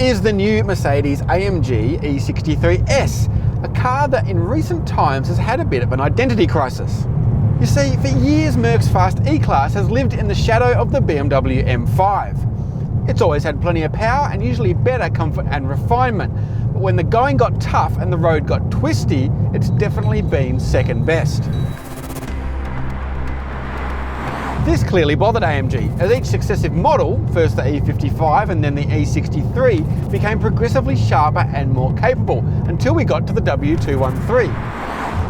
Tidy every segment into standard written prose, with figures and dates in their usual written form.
is the new Mercedes-AMG E63 S, a car that in recent times has had a bit of an identity crisis. You see, for years Merc's fast E-Class has lived in the shadow of the BMW M5. It's always had plenty of power and usually better comfort and refinement, but when the going got tough and the road got twisty, it's definitely been second best. This clearly bothered AMG, as each successive model, first the E55 and then the E63, became progressively sharper and more capable, until we got to the W213.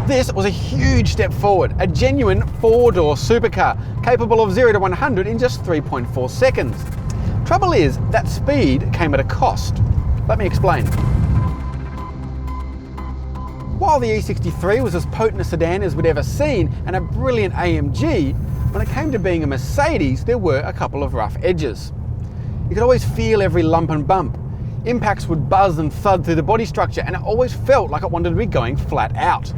This was a huge step forward, a genuine four-door supercar, capable of 0 to 100 in just 3.4 seconds. Trouble is, that speed came at a cost. Let me explain. While the E63 was as potent a sedan as we'd ever seen, and a brilliant AMG, when it came to being a Mercedes, there were a couple of rough edges. You could always feel every lump and bump. Impacts would buzz and thud through the body structure, and it always felt like it wanted to be going flat out.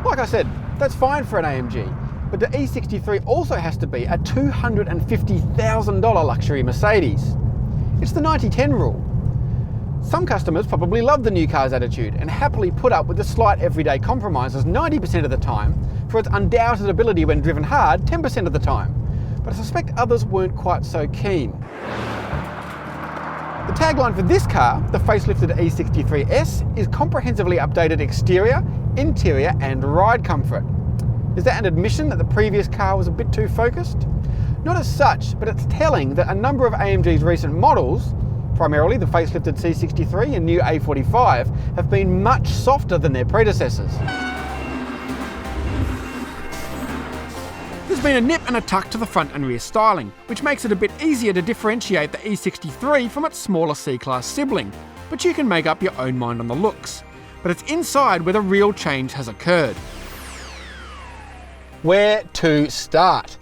Like I said, that's fine for an AMG, but the E63 also has to be a $250,000 luxury Mercedes. It's the 90-10 rule. Some customers probably love the new car's attitude and happily put up with the slight everyday compromises 90% of the time for its undoubted ability when driven hard 10% of the time. But I suspect others weren't quite so keen. The tagline for this car, the facelifted E63 S, is comprehensively updated exterior, interior and ride comfort. Is that an admission that the previous car was a bit too focused? Not as such, but it's telling that a number of AMG's recent models, primarily the facelifted C63 and new A45, have been much softer than their predecessors. There's been a nip and a tuck to the front and rear styling, which makes it a bit easier to differentiate the E63 from its smaller C-Class sibling, but you can make up your own mind on the looks. But it's inside where the real change has occurred. Where to start?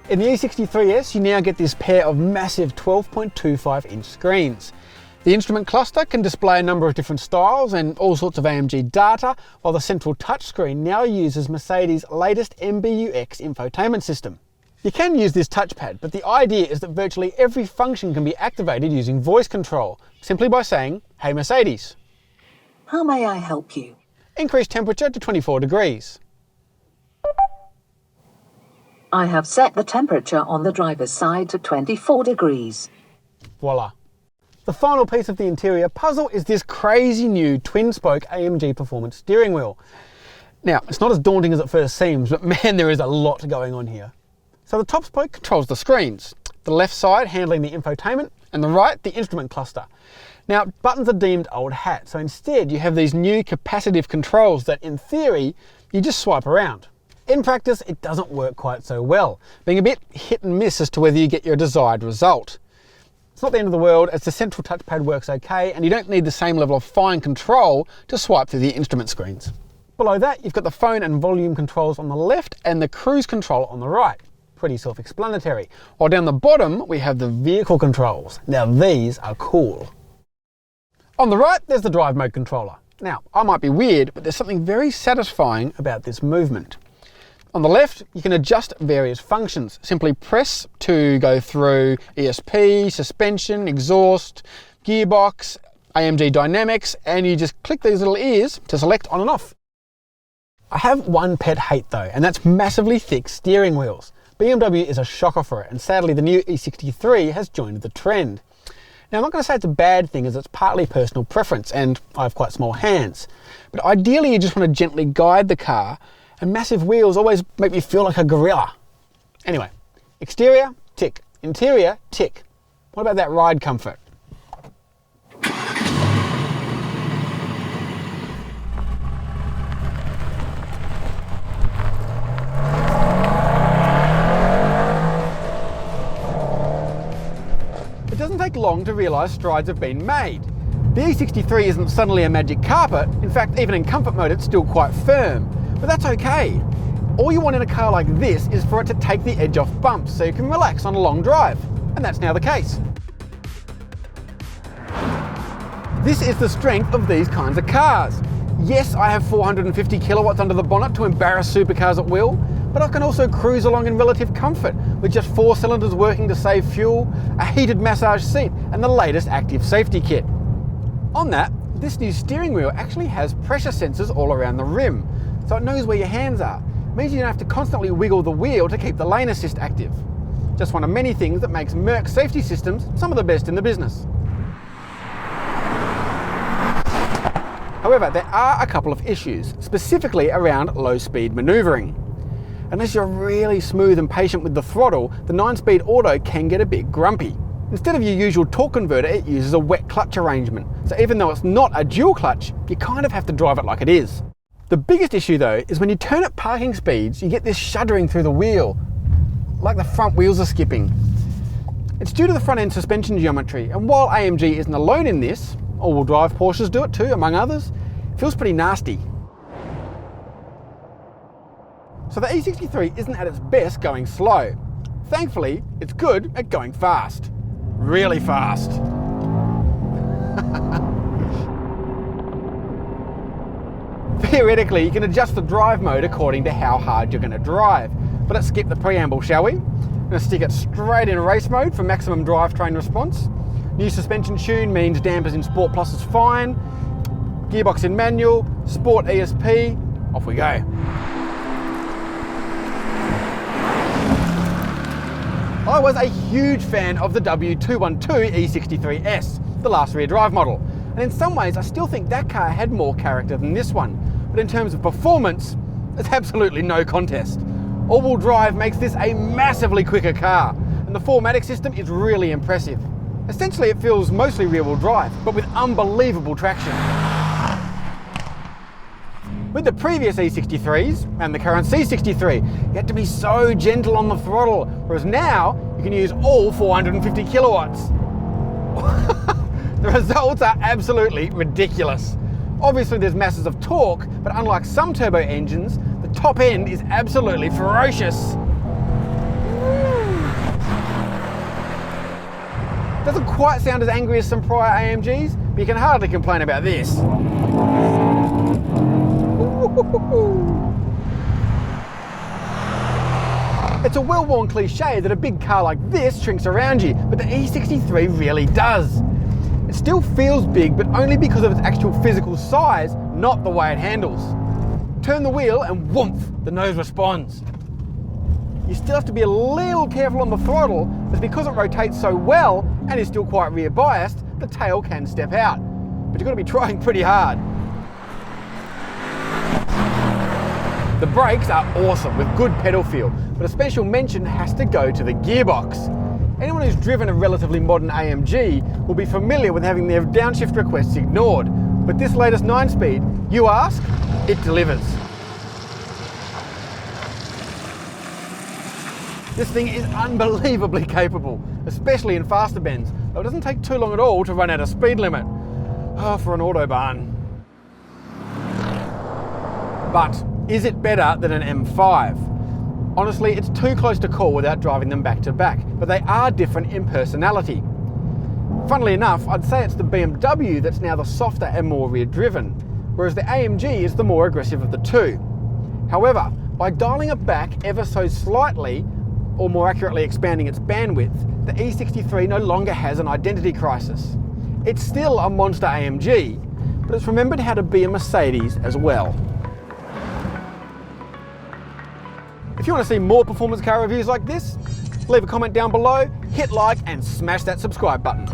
In the E63S, you now get this pair of massive 12.25-inch screens. The instrument cluster can display a number of different styles and all sorts of AMG data, while the central touchscreen now uses Mercedes' latest MBUX infotainment system. You can use this touchpad, but the idea is that virtually every function can be activated using voice control, simply by saying, "Hey Mercedes." How may I help you? Increase temperature to 24 degrees. I have set the temperature on the driver's side to 24 degrees. Voila. The final piece of the interior puzzle is this crazy new twin-spoke AMG performance steering wheel. Now, it's not as daunting as it first seems, but man, there is a lot going on here. So the top spoke controls the screens, the left side handling the infotainment, and the right the instrument cluster. Now, buttons are deemed old hat, so instead you have these new capacitive controls that, in theory, you just swipe around. In practice, it doesn't work quite so well, being a bit hit and miss as to whether you get your desired result. It's not the end of the world, as the central touchpad works okay, and you don't need the same level of fine control to swipe through the instrument screens. Below that, you've got the phone and volume controls on the left and the cruise control on the right. Pretty self-explanatory. While down the bottom, we have the vehicle controls. Now these are cool. On the right, there's the drive mode controller. Now, I might be weird, but there's something very satisfying about this movement. On the left, you can adjust various functions. Simply press to go through ESP, suspension, exhaust, gearbox, AMG dynamics, and you just click these little ears to select on and off. I have one pet hate though, and that's massively thick steering wheels. BMW is a shocker for it, and sadly the new E63 has joined the trend. Now, I'm not going to say it's a bad thing, as it's partly personal preference, and I have quite small hands. But ideally you just want to gently guide the car, and massive wheels always make me feel like a gorilla. Anyway, exterior, tick. Interior, tick. What about that ride comfort? It doesn't take long to realise strides have been made. The E63 isn't suddenly a magic carpet. In fact, even in comfort mode, it's still quite firm. But that's okay. All you want in a car like this is for it to take the edge off bumps so you can relax on a long drive. And that's now the case. This is the strength of these kinds of cars. Yes, I have 450 kilowatts under the bonnet to embarrass supercars at will, but I can also cruise along in relative comfort with just 4 cylinders working to save fuel, a heated massage seat, and the latest active safety kit. On that, this new steering wheel actually has pressure sensors all around the rim, so it knows where your hands are. It means you don't have to constantly wiggle the wheel to keep the lane assist active. Just one of many things that makes Merc safety systems some of the best in the business. However, there are a couple of issues, specifically around low-speed manoeuvring. Unless you're really smooth and patient with the throttle, the 9-speed auto can get a bit grumpy. Instead of your usual torque converter, it uses a wet clutch arrangement. So even though it's not a dual clutch, you kind of have to drive it like it is. The biggest issue though is when you turn at parking speeds, you get this shuddering through the wheel, like the front wheels are skipping. It's due to the front end suspension geometry, and while AMG isn't alone in this, all-wheel drive Porsches do it too, among others, it feels pretty nasty. So the E63 isn't at its best going slow. Thankfully, it's good at going fast. Really fast. Theoretically, you can adjust the drive mode according to how hard you're going to drive. But let's skip the preamble, shall we? I'm going to stick it straight in race mode for maximum drivetrain response. New suspension tune means dampers in Sport Plus is fine. Gearbox in manual, Sport ESP, off we go. I was a huge fan of the W212 E63 S, the last rear drive model, and in some ways I still think that car had more character than this one, but in terms of performance, it's absolutely no contest. All-wheel drive makes this a massively quicker car, and the 4MATIC system is really impressive. Essentially it feels mostly rear-wheel drive, but with unbelievable traction. With the previous E63s and the current C63, you had to be so gentle on the throttle, whereas now you can use all 450 kilowatts. The results are absolutely ridiculous. Obviously there's masses of torque, but unlike some turbo engines, the top end is absolutely ferocious. Doesn't quite sound as angry as some prior AMGs, but you can hardly complain about this. It's a well-worn cliche that a big car like this shrinks around you, but the E63 really does. It still feels big, but only because of its actual physical size, not the way it handles. Turn the wheel and whoomph, the nose responds. You still have to be a little careful on the throttle, as because it rotates so well and is still quite rear biased, the tail can step out. But you've got to be trying pretty hard. The brakes are awesome with good pedal feel, but a special mention has to go to the gearbox. Anyone who's driven a relatively modern AMG will be familiar with having their downshift requests ignored, but this latest 9-speed, you ask, it delivers. This thing is unbelievably capable, especially in faster bends, though it doesn't take too long at all to run out of speed limit. Oh, for an Autobahn. But is it better than an M5? Honestly, it's too close to call without driving them back to back, but they are different in personality. Funnily enough, I'd say it's the BMW that's now the softer and more rear driven, whereas the AMG is the more aggressive of the two. However, by dialing it back ever so slightly, or more accurately expanding its bandwidth, the E63 no longer has an identity crisis. It's still a monster AMG, but it's remembered how to be a Mercedes as well. If you want to see more performance car reviews like this, leave a comment down below, hit like and smash that subscribe button.